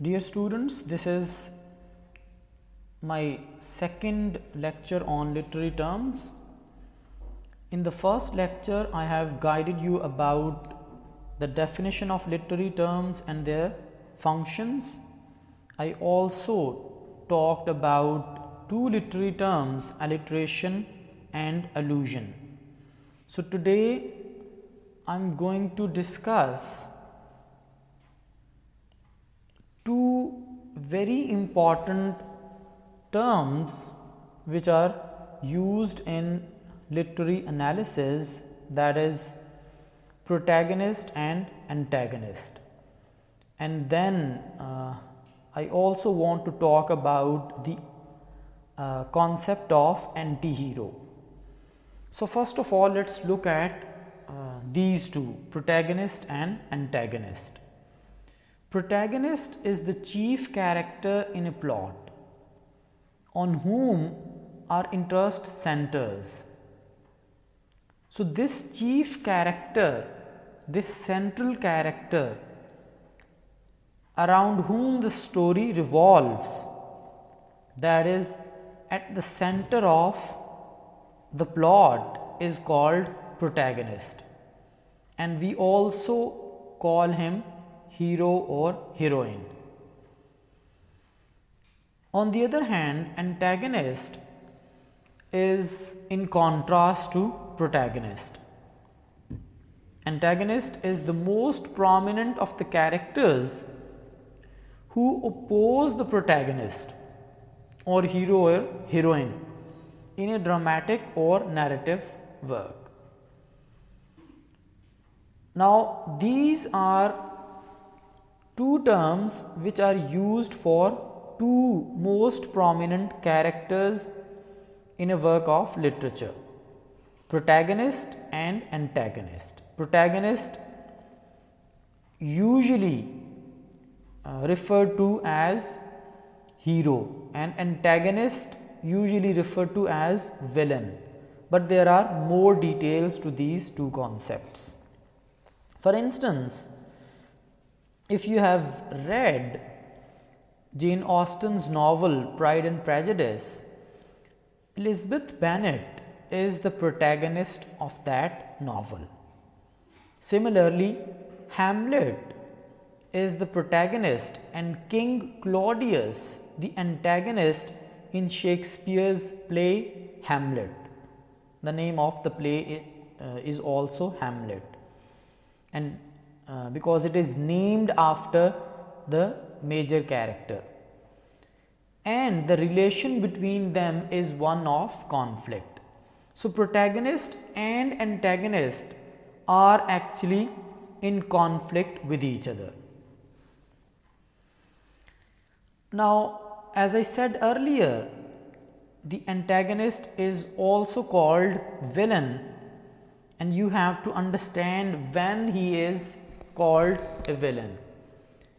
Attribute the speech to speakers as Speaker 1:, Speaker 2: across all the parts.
Speaker 1: Dear students, this is my second lecture on literary terms. In the first lecture, I have guided you about the definition of literary terms and their functions. I also talked about two literary terms, alliteration and allusion. So today I am going to discuss two very important terms which are used in literary analysis, that is protagonist and antagonist. And then I also want to talk about the concept of antihero. So first of all, let's look at these two, protagonist and antagonist. Protagonist is the chief character in a plot on whom our interest centers. So this chief character, this central character around whom the story revolves, that is at the center of the plot, is called protagonist, and we also call him hero or heroine. On the other hand, antagonist is in contrast to protagonist. Antagonist is the most prominent of the characters who oppose the protagonist or hero or heroine in a dramatic or narrative work. Now, these are two terms which are used for two most prominent characters in a work of literature, protagonist and antagonist. Protagonist usually referred to as hero and antagonist usually referred to as villain, but there are more details to these two concepts. For instance, if you have read Jane Austen's novel Pride and Prejudice, Elizabeth Bennet is the protagonist of that novel. Similarly, Hamlet is the protagonist and King Claudius the antagonist in Shakespeare's play Hamlet. The name of the play is also Hamlet, and because it is named after the major character, and the relation between them is one of conflict. So protagonist and antagonist are actually in conflict with each other. Now, as I said earlier, the antagonist is also called villain, and you have to understand when he is called a villain.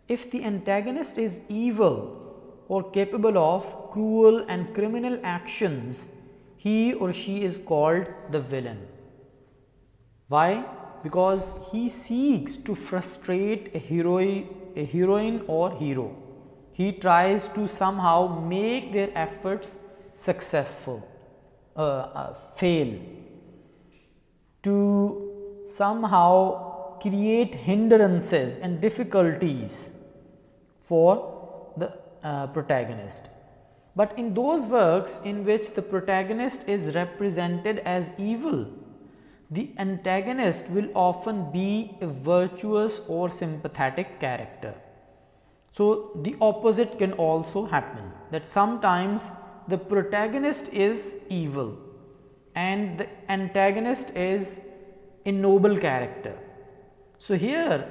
Speaker 1: If the antagonist is evil or capable of cruel and criminal actions, he or she is called the villain. Why? Because he seeks to frustrate a heroine or hero. He tries to somehow make their efforts successful, fail, to somehow create hindrances and difficulties for the protagonist. But in those works in which the protagonist is represented as evil, the antagonist will often be a virtuous or sympathetic character. So the opposite can also happen, that sometimes the protagonist is evil and the antagonist is a noble character. So here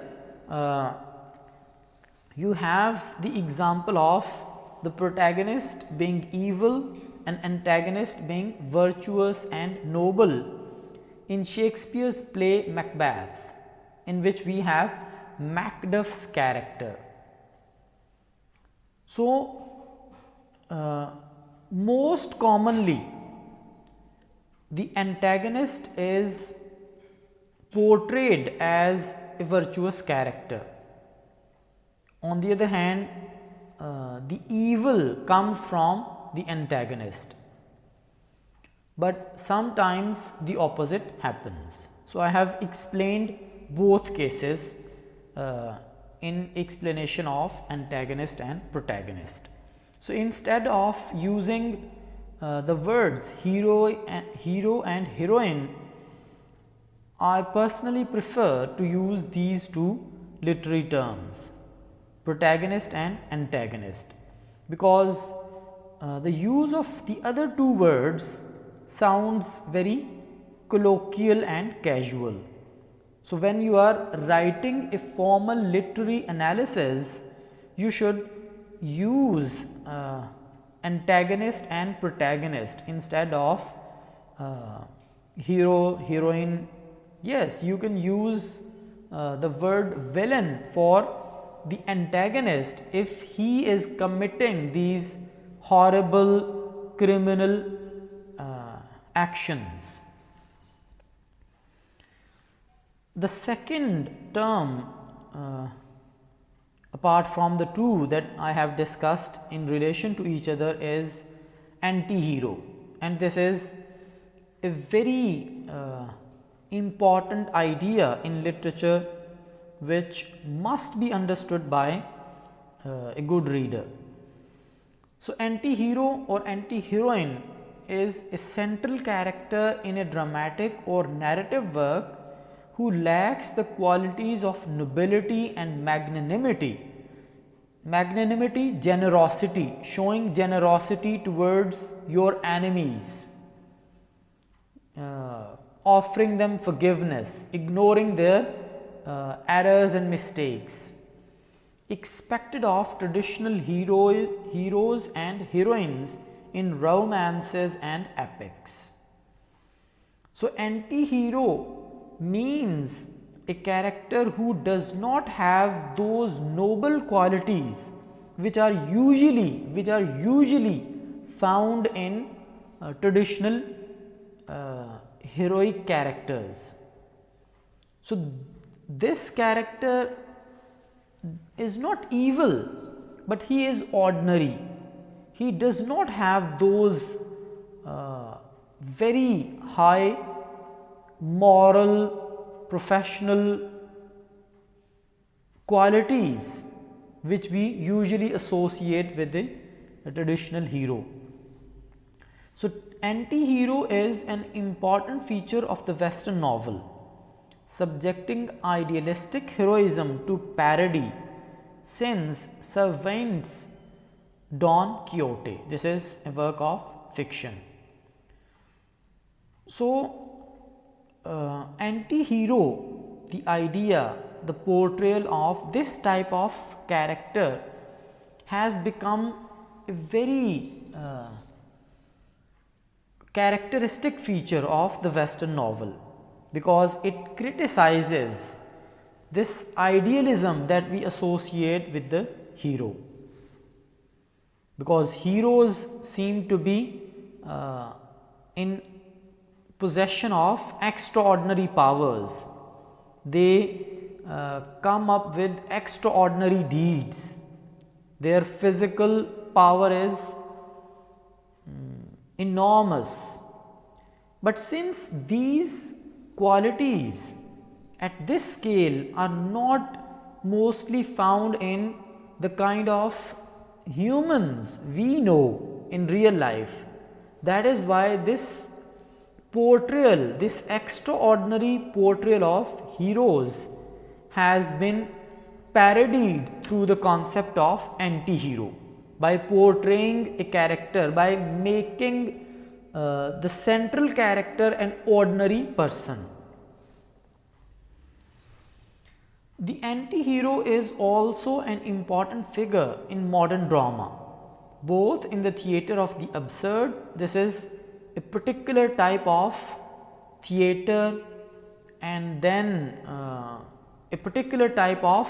Speaker 1: you have the example of the protagonist being evil and antagonist being virtuous and noble in Shakespeare's play Macbeth, in which we have Macduff's character. So most commonly the antagonist is portrayed as a virtuous character. On the other hand, the evil comes from the antagonist, but sometimes the opposite happens. So, I have explained both cases in explanation of antagonist and protagonist. So, instead of using the words hero and heroine, I personally prefer to use these two literary terms, protagonist and antagonist, because the use of the other two words sounds very colloquial and casual. So, when you are writing a formal literary analysis, you should use antagonist and protagonist instead of hero, heroine. Yes, you can use the word villain for the antagonist if he is committing these horrible criminal actions. The second term, apart from the two that I have discussed in relation to each other, is antihero, and this is a very important idea in literature which must be understood by a good reader. So, antihero or antiheroine is a central character in a dramatic or narrative work who lacks the qualities of nobility and magnanimity. Magnanimity, generosity, showing generosity towards your enemies, offering them forgiveness, ignoring their errors and mistakes, expected of traditional heroes and heroines in romances and epics. So, antihero means a character who does not have those noble qualities which are usually found in traditional heroic characters. So, this character is not evil, but he is ordinary. He does not have those very high moral, professional qualities which we usually associate with a traditional hero. So, anti-hero is an important feature of the Western novel, subjecting idealistic heroism to parody since Cervantes' Don Quixote. This is a work of fiction. So, anti-hero, the idea, the portrayal of this type of character has become a very characteristic feature of the Western novel, because it criticizes this idealism that we associate with the hero, because heroes seem to be in possession of extraordinary powers. They come up with extraordinary deeds. Their physical power is enormous. But since these qualities at this scale are not mostly found in the kind of humans we know in real life, that is why this portrayal, this extraordinary portrayal of heroes has been parodied through the concept of anti-hero, by portraying a character, by making the central character an ordinary person. The anti-hero is also an important figure in modern drama, both in the theatre of the absurd. This is a particular type of theatre, and then a particular type of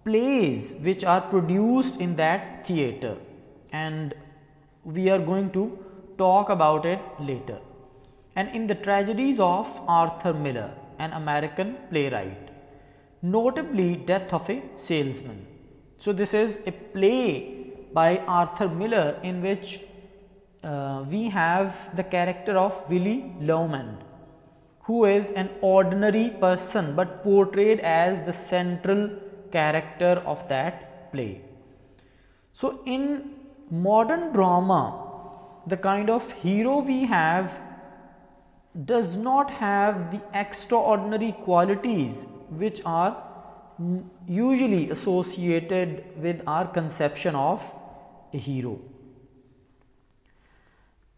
Speaker 1: plays which are produced in that theatre, and we are going to talk about it later. And in the tragedies of Arthur Miller, an American playwright, notably Death of a Salesman. So, this is a play by Arthur Miller in which we have the character of Willy Loman, who is an ordinary person but portrayed as the central character of that play. So, in modern drama, the kind of hero we have does not have the extraordinary qualities which are usually associated with our conception of a hero.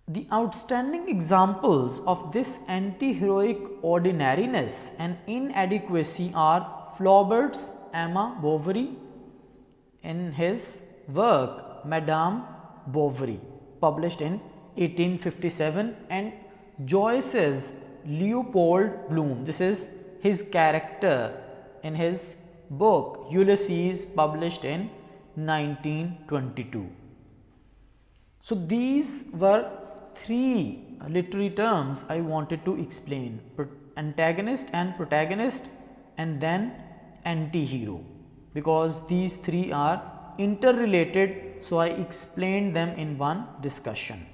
Speaker 1: The outstanding examples of this anti-heroic ordinariness and inadequacy are Flaubert's Emma Bovary in his work Madame Bovary, published in 1857, and Joyce's Leopold Bloom. This is his character in his book Ulysses, published in 1922. So, these were three literary terms I wanted to explain: antagonist and protagonist, and then anti-hero, because these three are interrelated. So, I explained them in one discussion.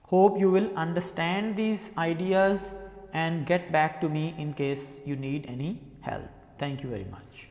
Speaker 1: Hope you will understand these ideas and get back to me in case you need any help. Thank you very much.